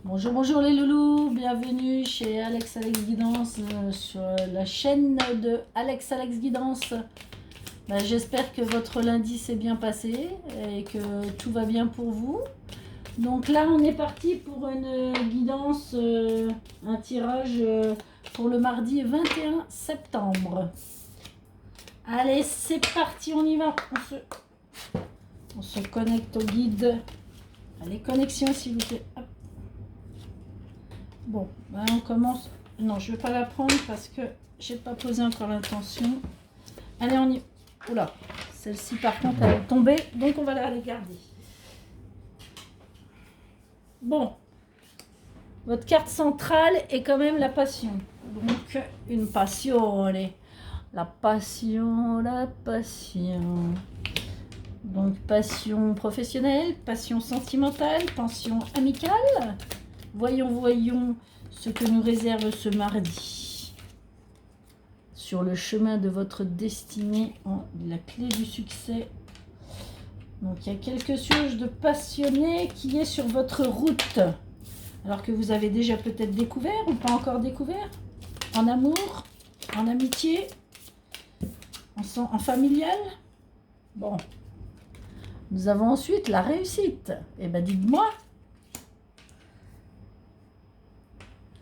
Bonjour, bonjour les loulous, bienvenue chez Alex Guidance sur la chaîne de Alex Guidance. J'espère que votre lundi s'est bien passé et que tout va bien pour vous. Donc là on est parti pour une guidance, un tirage pour le mardi 21 septembre. Allez, c'est parti, on y va. On se connecte au guide. Allez, connexion s'il vous plaît. Hop. Bon, on commence. Non, je ne vais pas la prendre parce que j'ai pas posé encore l'intention. Allez, on y... Oula, celle-ci par contre elle est tombée, donc on va la garder. Bon, votre carte centrale est quand même la passion. Donc, une passion, la passion, la passion. Donc, passion professionnelle, passion sentimentale, passion amicale. Voyons ce que nous réserve ce mardi. Sur le chemin de votre destinée, la clé du succès. Donc il y a quelque chose de passionné qui est sur votre route. Alors que vous avez déjà peut-être découvert ou pas encore découvert. En amour, en amitié, en familial. Bon. Nous avons ensuite la réussite. Eh bien dites-moi.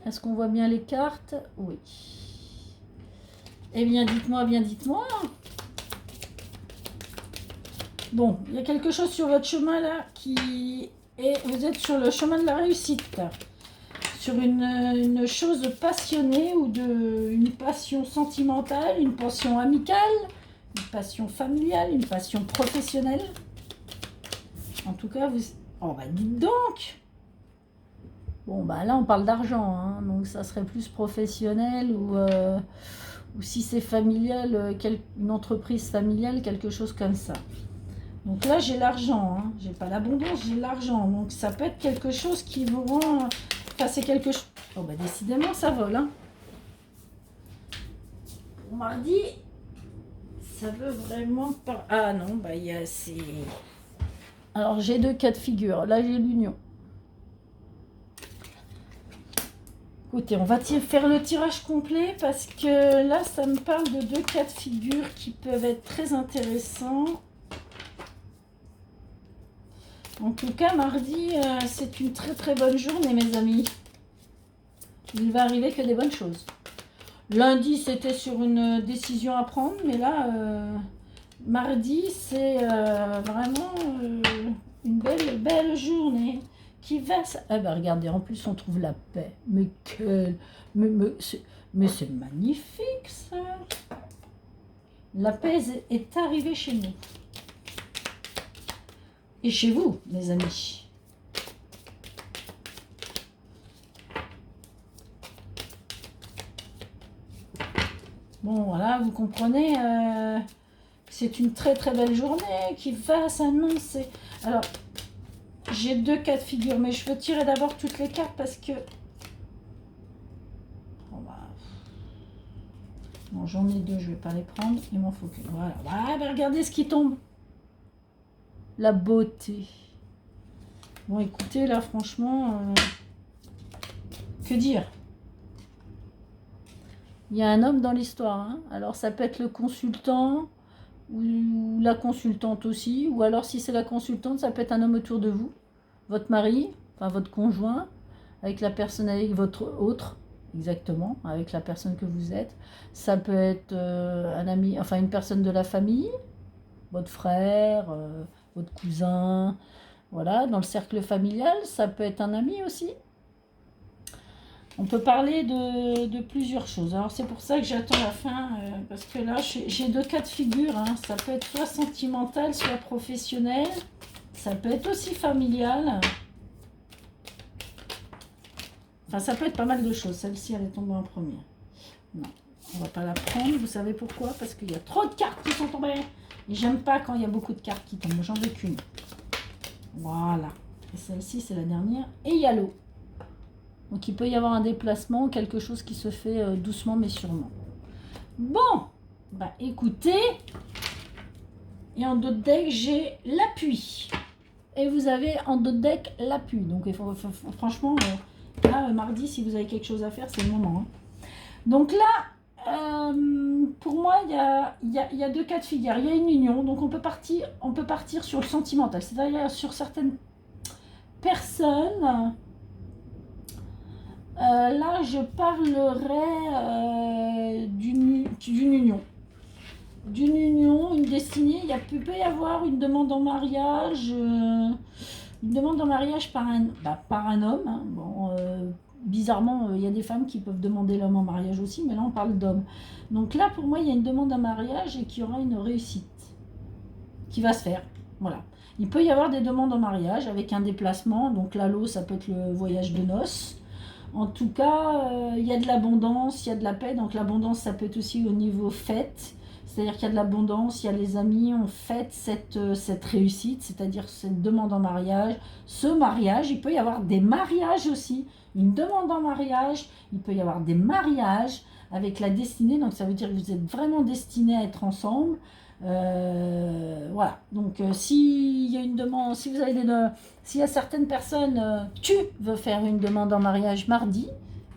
Est-ce qu'on voit bien les cartes? Oui. Eh bien, dites-moi, Bon, il y a quelque chose sur votre chemin là qui est... Vous êtes sur le chemin de la réussite. Sur une chose passionnée ou une passion sentimentale, une passion amicale, une passion familiale, une passion professionnelle. En tout cas, vous... Oh, dites donc! Bon, là, on parle d'argent, hein, donc ça serait plus professionnel ou si c'est familial, une entreprise familiale, quelque chose comme ça. Donc là, j'ai l'argent, hein, j'ai pas l'abondance, j'ai l'argent. Donc ça peut être quelque chose qui vous rend... Enfin, c'est quelque chose... Oh, décidément, ça vole, hein. Pour mardi, ça veut vraiment pas... Ah non, il y a... Alors, j'ai deux cas de figure. Là, j'ai l'union. Écoutez, on va faire le tirage complet parce que là, ça me parle de deux cas de figure qui peuvent être très intéressants. En tout cas, mardi, c'est une très très bonne journée, mes amis. Il va arriver que des bonnes choses. Lundi, c'était sur une décision à prendre, mais là, mardi, c'est vraiment une belle journée. Qui va... regardez, en plus on trouve la paix. Mais c'est magnifique ça. La paix est arrivée chez nous. Et chez vous, mes amis. Bon, voilà, vous comprenez, c'est une très très belle journée qui va s'annoncer. Alors, j'ai deux cas de figure, mais je veux tirer d'abord toutes les cartes parce que... Bon, j'en ai deux, je ne vais pas les prendre. Il m'en faut que... Voilà, regardez ce qui tombe. La beauté. Bon, écoutez, là, franchement... que dire? Il y a un homme dans l'histoire. Hein. Alors, ça peut être le consultant ou la consultante aussi. Ou alors, si c'est la consultante, ça peut être un homme autour de vous. Votre mari, enfin votre conjoint, avec la personne, avec votre autre, exactement, avec la personne que vous êtes. Ça peut être un ami, enfin une personne de la famille, votre frère, votre cousin, voilà, dans le cercle familial. Ça peut être un ami aussi. On peut parler de plusieurs choses. Alors c'est pour ça que j'attends la fin, parce que là j'ai deux cas de figure. Hein. Ça peut être soit sentimental, soit professionnel. Ça peut être aussi familial. Enfin, ça peut être pas mal de choses. Celle-ci, elle est tombée en première. Non, on va pas la prendre. Vous savez pourquoi? Parce qu'il y a trop de cartes qui sont tombées. Et j'aime pas quand il y a beaucoup de cartes qui tombent. J'en veux qu'une. Voilà. Et celle-ci, c'est la dernière. Et il y a l'eau. Donc, il peut y avoir un déplacement, quelque chose qui se fait doucement mais sûrement. Bon, écoutez. Et en d'autres decks, j'ai l'appui. et vous avez en dos de deck l'appui. Donc il franchement, là, mardi, si vous avez quelque chose à faire, c'est le moment. Hein. Donc là, pour moi, il y a deux cas de figure. Il y a une union, donc on peut partir sur le sentimental, c'est-à-dire sur certaines personnes. Là, je parlerai d'une union. D'une union, une destinée. Il peut y avoir une demande en mariage. Une demande en mariage par un homme. Hein. Bon, bizarrement, il y a des femmes qui peuvent demander l'homme en mariage aussi, mais là, on parle d'homme. Donc là, pour moi, il y a une demande en mariage et qu'il y aura une réussite qui va se faire. Voilà. Il peut y avoir des demandes en mariage avec un déplacement. Donc là, l'eau, ça peut être le voyage de noces. En tout cas, il y a de l'abondance, il y a de la paix. Donc l'abondance, ça peut être aussi au niveau fête. C'est-à-dire qu'il y a de l'abondance, il y a les amis, on fête cette réussite, c'est-à-dire cette demande en mariage, ce mariage. Il peut y avoir des mariages aussi, une demande en mariage. Il peut y avoir des mariages avec la destinée. Donc ça veut dire que vous êtes vraiment destinés à être ensemble. Voilà. Donc s'il y a une demande, si vous avez s'il y a certaines personnes, tu veux faire une demande en mariage mardi,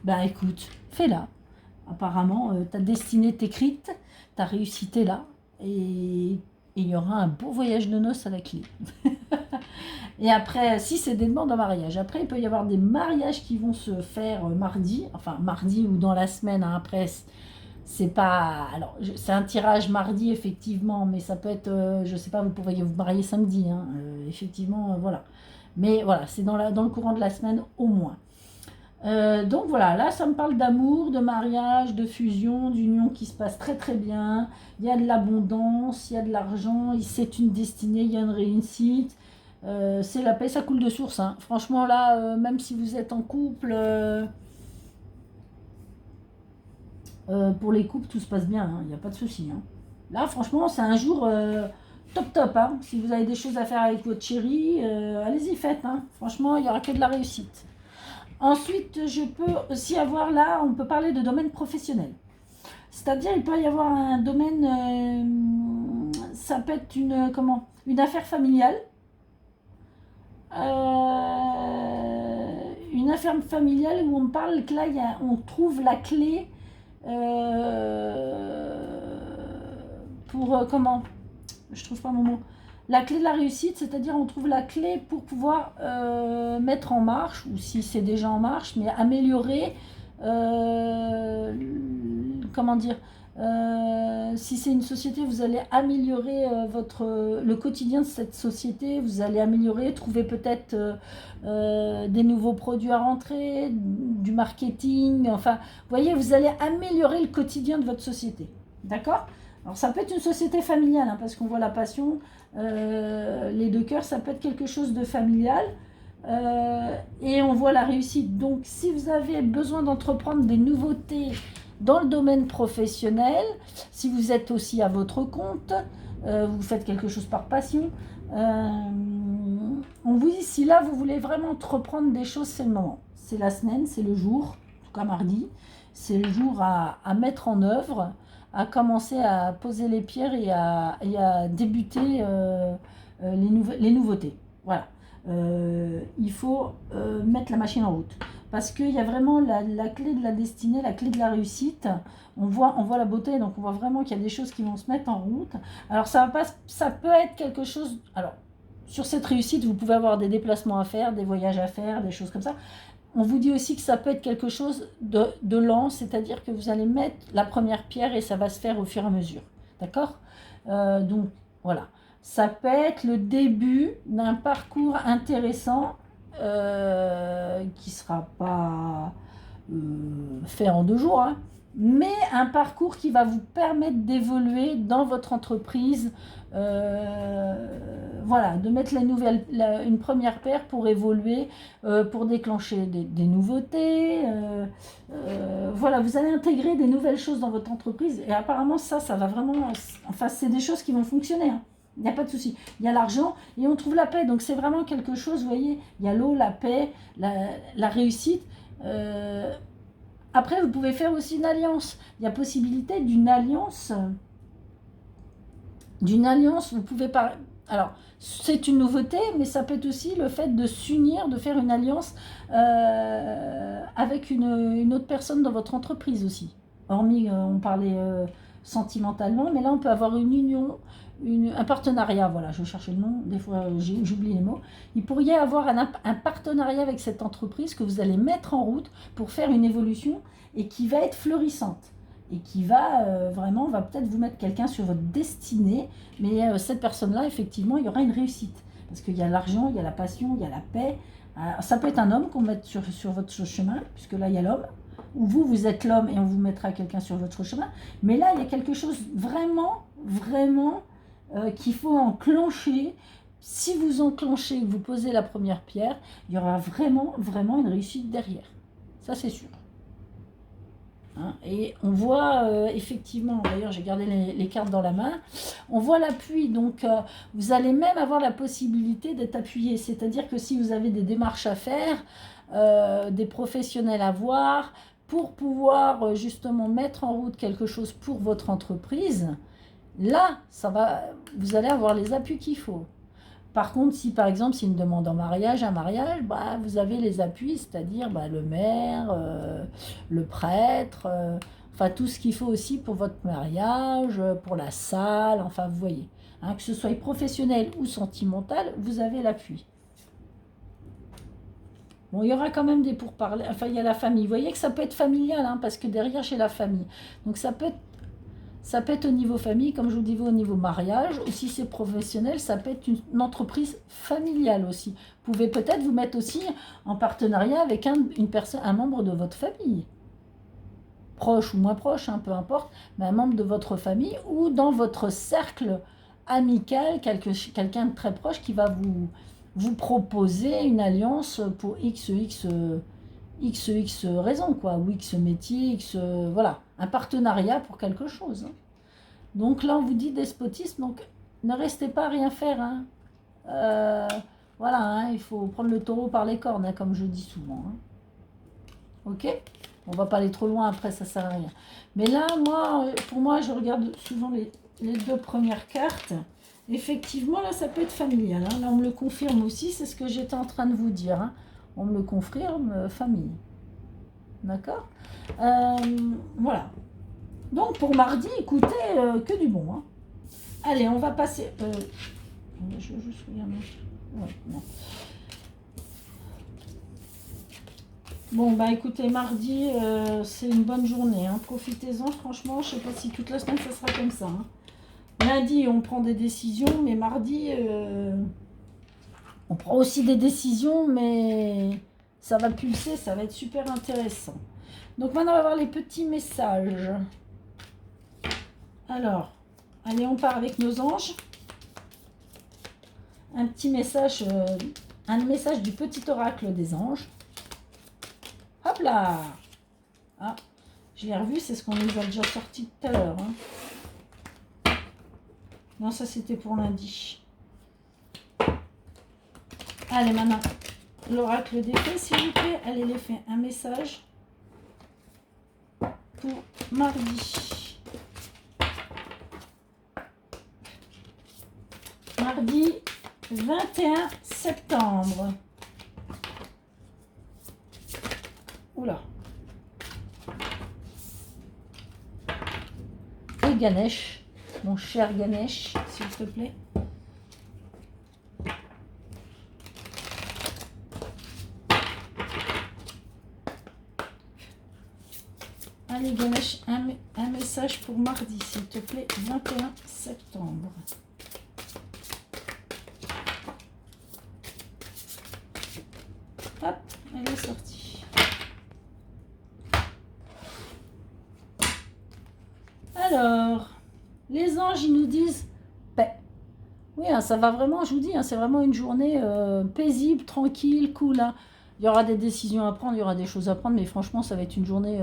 ben écoute, fais-la. Apparemment, ta destinée est écrite, ta réussite est là, et il y aura un beau voyage de noces à la clé. Et après, si c'est des demandes en mariage, après il peut y avoir des mariages qui vont se faire mardi, enfin mardi ou dans la semaine, hein, après. C'est pas. Alors, c'est un tirage mardi, effectivement, mais ça peut être. Je sais pas, vous pourriez vous marier samedi, hein, effectivement, voilà. Mais voilà, c'est dans le courant de la semaine au moins. Donc voilà, là, ça me parle d'amour, de mariage, de fusion, d'union qui se passe très très bien. Il y a de l'abondance, il y a de l'argent, c'est une destinée, il y a une réussite. C'est la paix, ça coule de source. Hein. Franchement, là, même si vous êtes en couple. Pour les couples, tout se passe bien, il n'y a pas de souci. Hein. Là, franchement, c'est un jour top. Hein. Si vous avez des choses à faire avec votre chérie, allez-y, faites. Hein. Franchement, il n'y aura que de la réussite. Ensuite, je peux aussi avoir là, on peut parler de domaine professionnel. C'est-à-dire, il peut y avoir un domaine, ça peut être une affaire familiale. Une affaire familiale où on parle que là, on trouve la clé. Pour comment je trouve pas mon mot, la clé de la réussite, c'est-à-dire on trouve la clé pour pouvoir mettre en marche, ou si c'est déjà en marche, mais améliorer comment dire, si c'est une société, vous allez améliorer le quotidien de cette société, vous allez améliorer, trouver peut-être des nouveaux produits à rentrer, du marketing, enfin, vous voyez, vous allez améliorer le quotidien de votre société, d'accord? Alors ça peut être une société familiale, hein, parce qu'on voit la passion, les deux cœurs, ça peut être quelque chose de familial, et on voit la réussite. Donc si vous avez besoin d'entreprendre des nouveautés dans le domaine professionnel, si vous êtes aussi à votre compte, vous faites quelque chose par passion, on vous dit, si là vous voulez vraiment entreprendre des choses, c'est le moment. C'est la semaine, c'est le jour, en tout cas mardi, c'est le jour à mettre en œuvre, à commencer à poser les pierres et à débuter les nouveautés. Voilà. Il faut mettre la machine en route. Parce qu'il y a vraiment la clé de la destinée, la clé de la réussite. On voit la beauté, donc on voit vraiment qu'il y a des choses qui vont se mettre en route. Alors ça peut être quelque chose. Alors sur cette réussite, vous pouvez avoir des déplacements à faire, des voyages à faire, des choses comme ça. On vous dit aussi que ça peut être quelque chose de lent, c'est-à-dire que vous allez mettre la première pierre et ça va se faire au fur et à mesure. D'accord ? Donc voilà. Ça peut être le début d'un parcours intéressant qui ne sera pas fait en 2 jours, hein, mais un parcours qui va vous permettre d'évoluer dans votre entreprise, voilà, de mettre une première paire pour évoluer, pour déclencher des nouveautés, voilà, vous allez intégrer des nouvelles choses dans votre entreprise et apparemment ça va vraiment, enfin c'est des choses qui vont fonctionner, hein. Il n'y a pas de souci. Il y a l'argent et on trouve la paix. Donc c'est vraiment quelque chose, vous voyez, il y a l'eau, la paix, la réussite. Après, vous pouvez faire aussi une alliance. Il y a possibilité d'une alliance. Vous pouvez pas. Alors, c'est une nouveauté, mais ça peut être aussi le fait de s'unir, de faire une alliance avec une autre personne dans votre entreprise aussi. Hormis, on parlait sentimentalement, mais là, on peut avoir une union, un partenariat. Voilà, je cherchais le nom, des fois j'oublie les mots. Il pourrait y avoir un partenariat avec cette entreprise que vous allez mettre en route pour faire une évolution et qui va être florissante. Et qui va vraiment, va peut-être vous mettre quelqu'un sur votre destinée, mais cette personne-là, effectivement, il y aura une réussite. Parce qu'il y a l'argent, il y a la passion, il y a la paix. Ça peut être un homme qu'on met sur votre chemin, puisque là, il y a l'homme. Ou vous, vous êtes l'homme et on vous mettra quelqu'un sur votre chemin. Mais là, il y a quelque chose vraiment, vraiment qu'il faut enclencher. Si vous enclenchez, vous posez la première pierre, il y aura vraiment, vraiment une réussite derrière. Ça, c'est sûr. Hein, et on voit effectivement, d'ailleurs j'ai gardé les cartes dans la main, on voit l'appui, donc vous allez même avoir la possibilité d'être appuyé, c'est-à-dire que si vous avez des démarches à faire, des professionnels à voir, pour pouvoir justement mettre en route quelque chose pour votre entreprise, là, vous allez avoir les appuis qu'il faut. Par contre, si par exemple c'est une demande en mariage, un mariage, bah, vous avez les appuis, c'est-à-dire le maire, le prêtre, enfin tout ce qu'il faut aussi pour votre mariage, pour la salle, enfin vous voyez. Hein, que ce soit professionnel ou sentimental, vous avez l'appui. Bon, il y aura quand même des pourparlers, enfin il y a la famille. Vous voyez que ça peut être familial, hein, parce que derrière j'ai la famille. Donc ça peut être au niveau famille, comme je vous disais, au niveau mariage, ou si c'est professionnel, ça peut être une entreprise familiale aussi. Vous pouvez peut-être vous mettre aussi en partenariat avec un membre de votre famille. Proche ou moins proche, hein, peu importe, mais un membre de votre famille ou dans votre cercle amical, quelqu'un de très proche qui va vous proposer une alliance pour X raisons, quoi, ou X métier, voilà, un partenariat pour quelque chose. Hein. Donc là, on vous dit despotisme, donc ne restez pas à rien faire. Hein. Voilà, hein, il faut prendre le taureau par les cornes, hein, comme je dis souvent. Hein. Ok ? On va pas aller trop loin, après ça sert à rien. Mais là, pour moi, je regarde souvent les deux premières cartes. Effectivement, là, ça peut être familial. Hein. Là, on me le confirme aussi, c'est ce que j'étais en train de vous dire. Hein. On me le confirme, famille. D'accord ? Voilà. Donc, pour mardi, écoutez, que du bon. Hein. Allez, on va passer... je veux juste regarder. Ouais, non. Bon, bah écoutez, mardi, c'est une bonne journée. Hein. Profitez-en, franchement. Je sais pas si toute la semaine, ça sera comme ça. Hein. Lundi, on prend des décisions, mais mardi, on prend aussi des décisions, mais ça va pulser, ça va être super intéressant. Donc maintenant, on va voir les petits messages. Alors, allez, on part avec nos anges. Un petit message, un message du petit oracle des anges. Hop là! Ah, je l'ai revu, c'est ce qu'on nous a déjà sorti tout à l'heure. Hein. Non, ça c'était pour lundi. Allez, maintenant, l'oracle des fées, s'il vous plaît. Allez, les fées, un message pour mardi. Mardi 21 septembre. Oula. Et Ganesh, mon cher Ganesh, s'il te plaît. Allez Ganesh, un message pour mardi, s'il te plaît, 21 septembre. Hop, elle est sortie. Alors, les anges, ils nous disent paix. Oui, hein, ça va vraiment, je vous dis, hein, c'est vraiment une journée paisible, tranquille, cool. Hein. Il y aura des décisions à prendre, il y aura des choses à prendre, mais franchement, ça va être une journée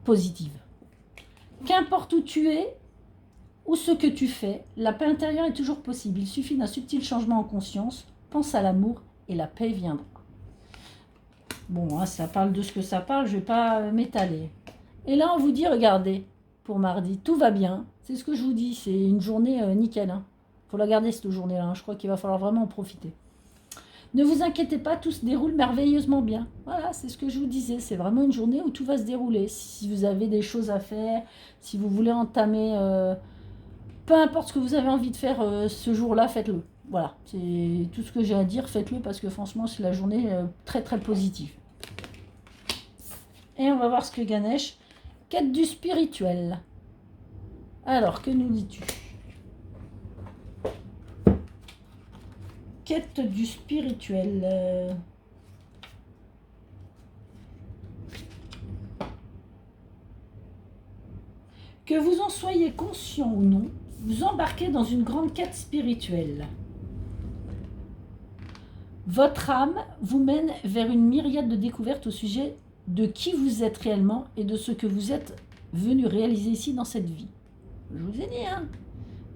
positive. Qu'importe où tu es ou ce que tu fais, la paix intérieure est toujours possible. Il suffit d'un subtil changement en conscience. Pense à l'amour et la paix viendra. Bon, hein, ça parle de ce que ça parle, je ne vais pas m'étaler. Et là, on vous dit, regardez, pour mardi, tout va bien. C'est ce que je vous dis, c'est une journée nickel. Hein. faut la garder cette journée-là, hein. Je crois qu'il va falloir vraiment en profiter. Ne vous inquiétez pas, tout se déroule merveilleusement bien. Voilà, c'est ce que je vous disais. C'est vraiment une journée où tout va se dérouler. Si vous avez des choses à faire, si vous voulez entamer, peu importe ce que vous avez envie de faire ce jour-là, faites-le. Voilà, c'est tout ce que j'ai à dire. Faites-le parce que franchement, c'est la journée très très positive. Et on va voir ce que Ganesh. Quête du spirituel. Alors, que nous dis-tu? Quête du spirituel. Que vous en soyez conscient ou non, vous embarquez dans une grande quête spirituelle. Votre âme vous mène vers une myriade de découvertes au sujet de qui vous êtes réellement et de ce que vous êtes venu réaliser ici dans cette vie. Je vous ai dit, hein,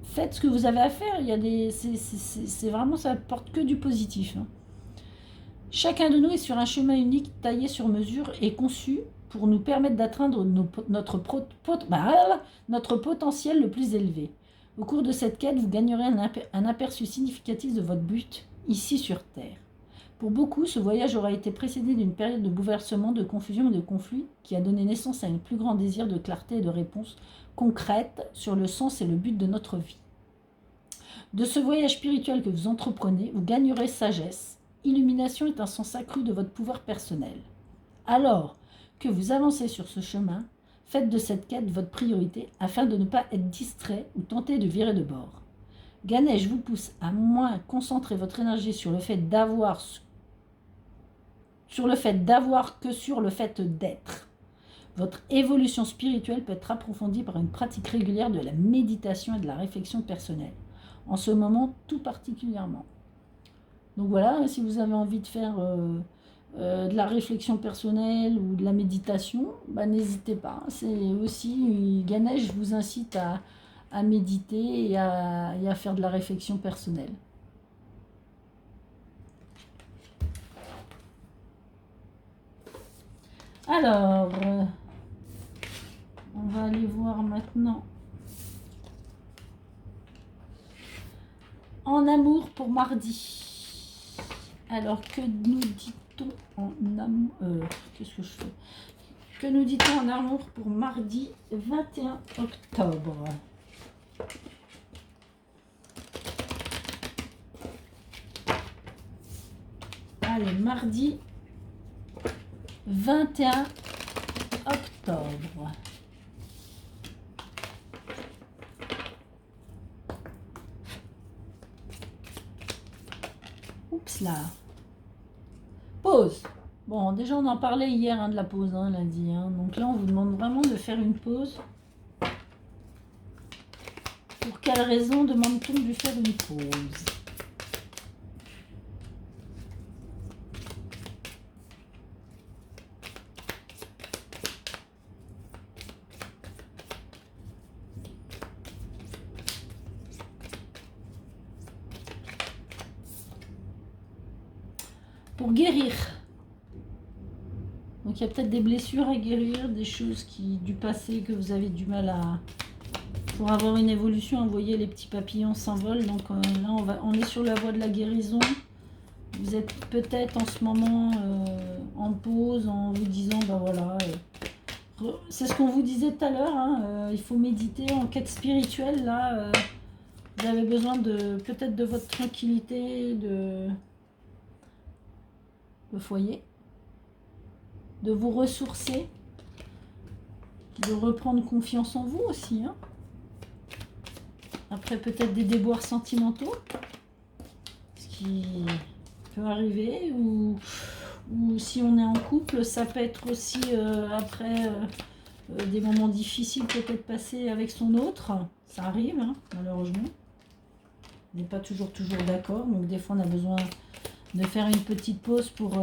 faites ce que vous avez à faire. Il y a des, c'est vraiment, ça apporte que du positif. Hein. Chacun de nous est sur un chemin unique, taillé sur mesure et conçu pour nous permettre d'atteindre notre potentiel le plus élevé. Au cours de cette quête, vous gagnerez un aperçu significatif de votre but ici sur Terre. Pour beaucoup, ce voyage aura été précédé d'une période de bouleversement, de confusion et de conflit qui a donné naissance à un plus grand désir de clarté et de réponse concrète sur le sens et le but de notre vie. De ce voyage spirituel que vous entreprenez, vous gagnerez sagesse, illumination est un sens accru de votre pouvoir personnel. Alors que vous avancez sur ce chemin, faites de cette quête votre priorité afin de ne pas être distrait ou tenté de virer de bord. Ganesh vous pousse à moins concentrer votre énergie sur le fait d'avoir que sur le fait d'être. Votre évolution spirituelle peut être approfondie par une pratique régulière de la méditation et de la réflexion personnelle. En ce moment, tout particulièrement. Donc voilà, si vous avez envie de faire de la réflexion personnelle ou de la méditation, bah, n'hésitez pas. C'est aussi, Ganesh vous incite à méditer et à faire de la réflexion personnelle. Alors, on va aller voir maintenant. En amour pour mardi. Alors, que nous dit-on en amour qu'est-ce que je fais? Que nous dit-on en amour pour mardi 21 octobre? Allez, mardi 21 octobre. Oups là. Pause. Bon, déjà on en parlait hier hein, de la pause, hein, lundi. Hein. Donc là, on vous demande vraiment de faire une pause. Pour quelle raison demande-t-on de faire une pause? Pour guérir. Donc il y a peut-être des blessures à guérir, des choses du passé que vous avez du mal à... Pour avoir une évolution, vous voyez, les petits papillons s'envolent. Donc là, on est sur la voie de la guérison. Vous êtes peut-être en ce moment en pause, en vous disant, ben voilà... c'est ce qu'on vous disait tout à l'heure, hein, il faut méditer en quête spirituelle, là... vous avez besoin peut-être de votre tranquillité, le foyer, de vous ressourcer, de reprendre confiance en vous aussi. Hein. Après peut-être des déboires sentimentaux, ce qui peut arriver, ou si on est en couple, ça peut être aussi après des moments difficiles peut-être passés avec son autre, ça arrive hein, malheureusement. On n'est pas toujours d'accord, donc des fois on a besoin de faire une petite pause pour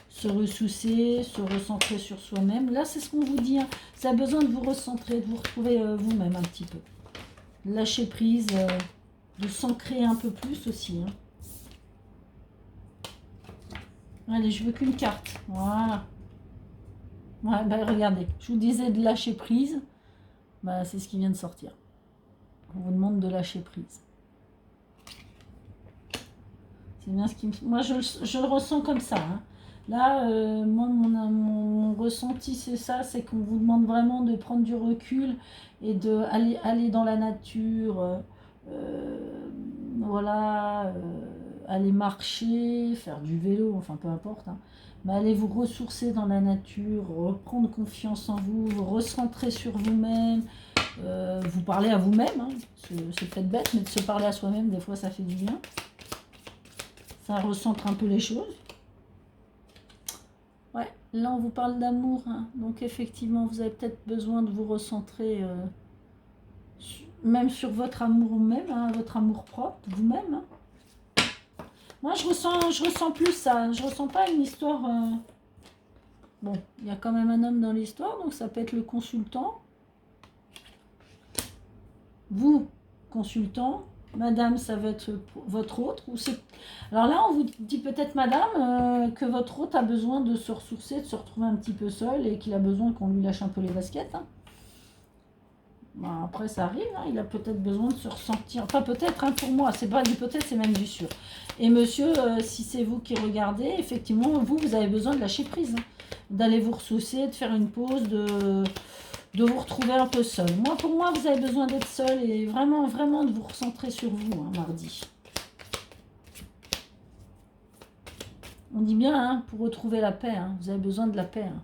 se ressourcer, se recentrer sur soi-même. Là, c'est ce qu'on vous dit. Hein. Ça a besoin de vous recentrer, de vous retrouver vous-même un petit peu. Lâcher prise, de s'ancrer un peu plus aussi. Hein. Allez, je veux qu'une carte. Voilà. Ouais, bah, regardez, je vous disais de lâcher prise. Bah, c'est ce qui vient de sortir. On vous demande de lâcher prise. C'est bien ce qui me... Moi, je le ressens comme ça. Hein. Là, moi, mon ressenti, c'est ça, c'est qu'on vous demande vraiment de prendre du recul et aller dans la nature, voilà, aller marcher, faire du vélo, enfin peu importe, hein. Mais allez vous ressourcer dans la nature, reprendre confiance en vous, vous recentrer sur vous-même, vous parler à vous-même, hein. C'est peut-être bête, mais de se parler à soi-même, des fois, ça fait du bien. Ça recentre un peu les choses. Ouais, là on vous parle d'amour, hein. Donc effectivement vous avez peut-être besoin de vous recentrer même sur votre amour même, hein, votre amour propre, vous-même. Hein. Moi je ressens plus ça, je ressens pas une histoire... Bon, il y a quand même un homme dans l'histoire, donc ça peut être le consultant. Vous, consultant, madame, ça va être votre autre. Ou alors là, on vous dit peut-être, madame, que votre hôte a besoin de se ressourcer, de se retrouver un petit peu seul et qu'il a besoin qu'on lui lâche un peu les baskets. Hein. Bon, après, ça arrive, hein, il a peut-être besoin de se ressentir. Enfin, peut-être, hein, pour moi, c'est pas du peut-être, c'est même du sûr. Et monsieur, si c'est vous qui regardez, effectivement, vous avez besoin de lâcher prise. Hein, d'aller vous ressourcer, de faire une pause, de vous retrouver un peu seul. Moi, pour moi, vous avez besoin d'être seul et vraiment, vraiment de vous recentrer sur vous, hein, mardi. On dit bien, hein, pour retrouver la paix, hein, vous avez besoin de la paix. Hein.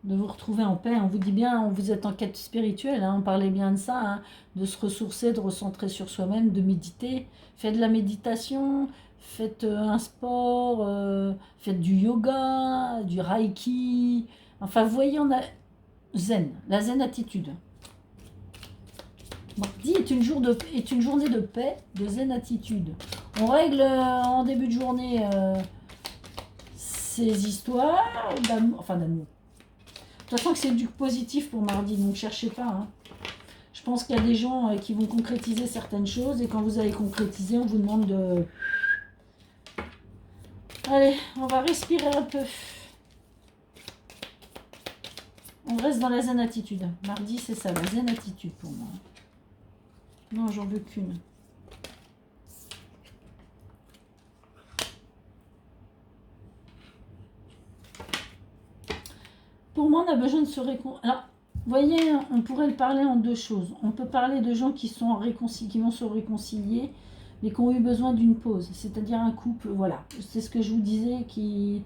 De vous retrouver en paix. On vous dit bien, vous êtes en quête spirituelle, hein, on parlait bien de ça, hein, de se ressourcer, de recentrer sur soi-même, de méditer. Faites de la méditation, faites un sport, faites du yoga, du reiki. Enfin, vous voyez, on a zen, la zen attitude. Mardi est une journée de paix, de zen attitude. On règle en début de journée ces histoires d'amour, enfin d'amour. De toute façon que c'est du positif pour mardi, donc cherchez pas. Hein. Je pense qu'il y a des gens qui vont concrétiser certaines choses et quand vous allez concrétiser, on vous demande de... Allez, on va respirer un peu. On reste dans la zen attitude. Mardi, c'est ça, la zen attitude pour moi. Non, j'en veux qu'une. Pour moi, on a besoin de se réconcilier. Alors, vous voyez, on pourrait le parler en deux choses. On peut parler de gens qui vont se réconcilier, mais qui ont eu besoin d'une pause. C'est-à-dire un couple, voilà. C'est ce que je vous disais, qui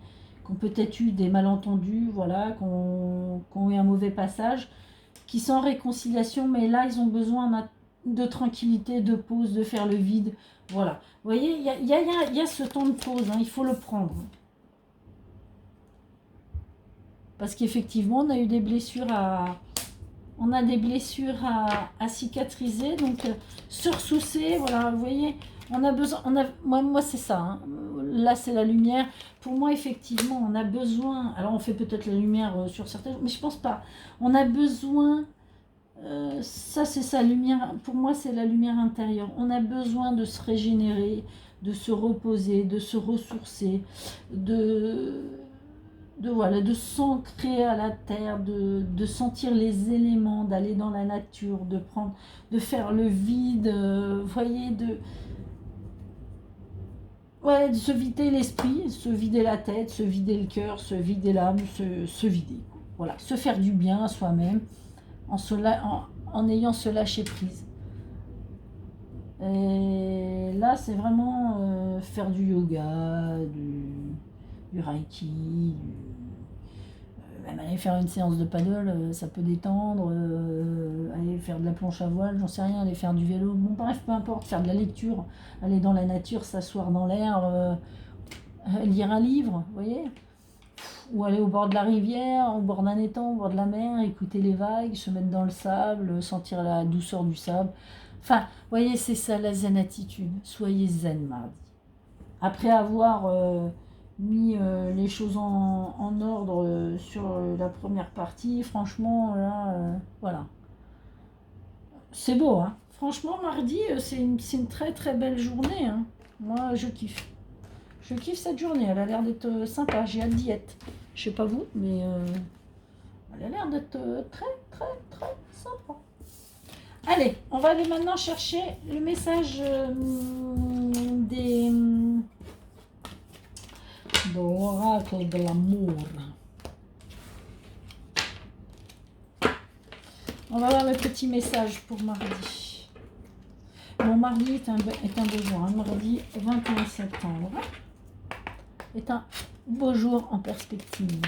ont peut-être eu des malentendus, voilà, qui ont eu un mauvais passage, qui sont en réconciliation, mais là, ils ont besoin de tranquillité, de pause, de faire le vide. Voilà. Vous voyez, il y a ce temps de pause, hein, il faut le prendre. Parce qu'effectivement, on a eu des blessures à cicatriser. Donc, se ressourcer, voilà, vous voyez, on a besoin, moi c'est ça. Hein. Là, c'est la lumière. Pour moi, effectivement, on a besoin. Alors, on fait peut-être la lumière sur certaines, mais je pense pas. On a besoin. Ça, c'est sa lumière. Pour moi, c'est la lumière intérieure. On a besoin de se régénérer, de se reposer, de se ressourcer, voilà, de s'ancrer à la terre, de sentir les éléments, d'aller dans la nature, de faire le vide, vous voyez, de se vider l'esprit, se vider la tête, se vider le cœur, se vider l'âme, se vider. Voilà, se faire du bien à soi-même en ayant ce lâcher prise. Et là, c'est vraiment faire du yoga, du reiki, même aller faire une séance de paddle, ça peut détendre, aller faire de la planche à voile, j'en sais rien, aller faire du vélo, bon bref, peu importe, faire de la lecture, aller dans la nature, s'asseoir dans l'air, lire un livre, vous voyez, ou aller au bord de la rivière, au bord d'un étang, au bord de la mer, écouter les vagues, se mettre dans le sable, sentir la douceur du sable. Enfin, vous voyez, c'est ça la zen attitude, soyez zen mardi. Après avoir mis les choses en ordre sur la première partie, franchement, là, voilà. C'est beau, hein. Franchement, mardi, c'est une très très belle journée, hein. Moi, je kiffe. Je kiffe cette journée, elle a l'air d'être sympa, j'ai hâte d'y être. Je sais pas vous, mais elle a l'air d'être très très très sympa. Allez, on va aller maintenant chercher le message des de l'oracle de l'amour. On va voir le petit message pour mardi. Bon, mardi est un beau jour. Hein. Mardi 21 septembre est un beau jour en perspective.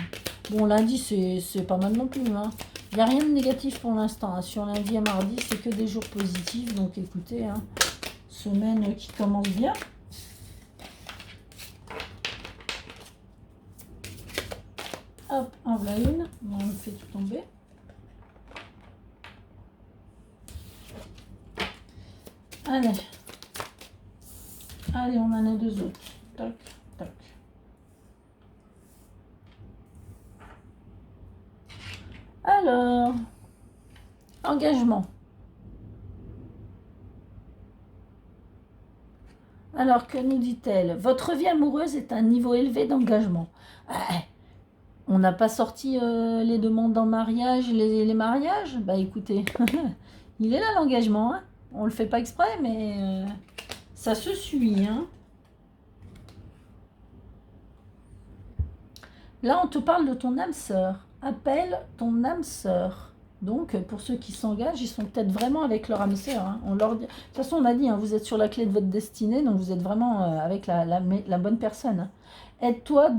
Bon, lundi, c'est pas mal non plus. Hein. Il n'y a rien de négatif pour l'instant. Hein. Sur lundi et mardi, c'est que des jours positifs. Donc, écoutez, hein, semaine qui commence bien. Hop, en voilà une. On fait tout tomber. Allez. Allez, on en a deux autres. Tac, tac. Alors, engagement. Alors, que nous dit-elle? Votre vie amoureuse est un niveau élevé d'engagement. On n'a pas sorti les demandes en mariage, les mariages? Bah écoutez, il est là l'engagement. Hein, on le fait pas exprès, mais ça se suit. Hein. Là, on te parle de ton âme sœur. Appelle ton âme sœur. Donc, pour ceux qui s'engagent, ils sont peut-être vraiment avec leur âme sœur. Hein. De toute façon, on a dit, hein, vous êtes sur la clé de votre destinée, donc vous êtes vraiment avec la bonne personne. Hein. Aide-toi,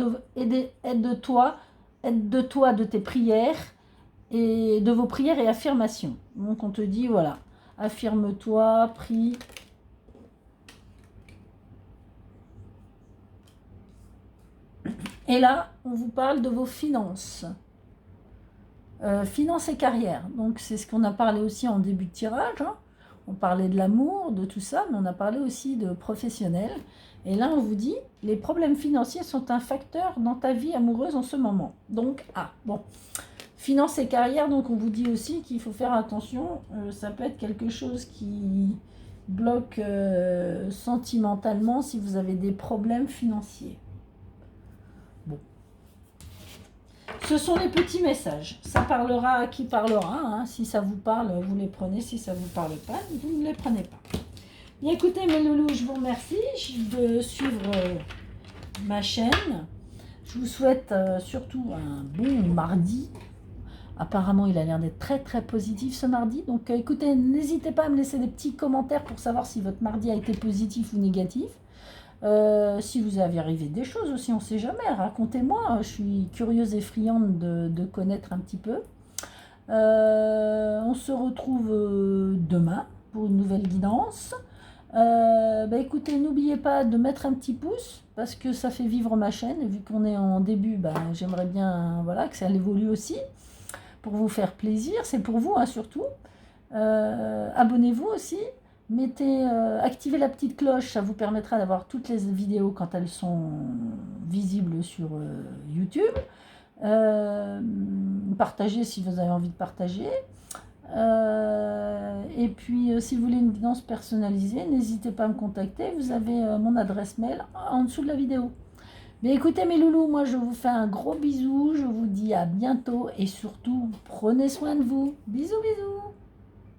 aide-toi de tes prières et de vos prières et affirmations. Donc, on te dit, voilà, affirme-toi, prie. Et là, on vous parle de vos finances. Finances et carrière. Donc, c'est ce qu'on a parlé aussi en début de tirage. Hein. On parlait de l'amour, de tout ça, mais on a parlé aussi de professionnel. Et là, on vous dit, les problèmes financiers sont un facteur dans ta vie amoureuse en ce moment. Donc, bon. Finances et carrière, donc on vous dit aussi qu'il faut faire attention. Ça peut être quelque chose qui bloque sentimentalement si vous avez des problèmes financiers. Ce sont les petits messages. Ça parlera à qui parlera. Hein. Si ça vous parle, vous les prenez. Si ça ne vous parle pas, vous ne les prenez pas. Bien, écoutez, mes loulous, je vous remercie de suivre ma chaîne. Je vous souhaite surtout un bon mardi. Apparemment, il a l'air d'être très, très positif ce mardi. Donc, écoutez, n'hésitez pas à me laisser des petits commentaires pour savoir si votre mardi a été positif ou négatif. Si vous avez arrivé des choses aussi, on ne sait jamais, racontez-moi, je suis curieuse et friande de connaître un petit peu. On se retrouve demain pour une nouvelle guidance. Écoutez, n'oubliez pas de mettre un petit pouce parce que ça fait vivre ma chaîne et vu qu'on est en début, j'aimerais bien que ça évolue aussi pour vous faire plaisir, c'est pour vous hein, surtout. Abonnez-vous aussi. Activez la petite cloche, ça vous permettra d'avoir toutes les vidéos quand elles sont visibles sur YouTube. Partagez si vous avez envie de partager. Et puis, si vous voulez une guidance personnalisée, n'hésitez pas à me contacter. Vous avez mon adresse mail en dessous de la vidéo. Mais écoutez mes loulous, moi je vous fais un gros bisou. Je vous dis à bientôt et surtout, prenez soin de vous. Bisous, bisous.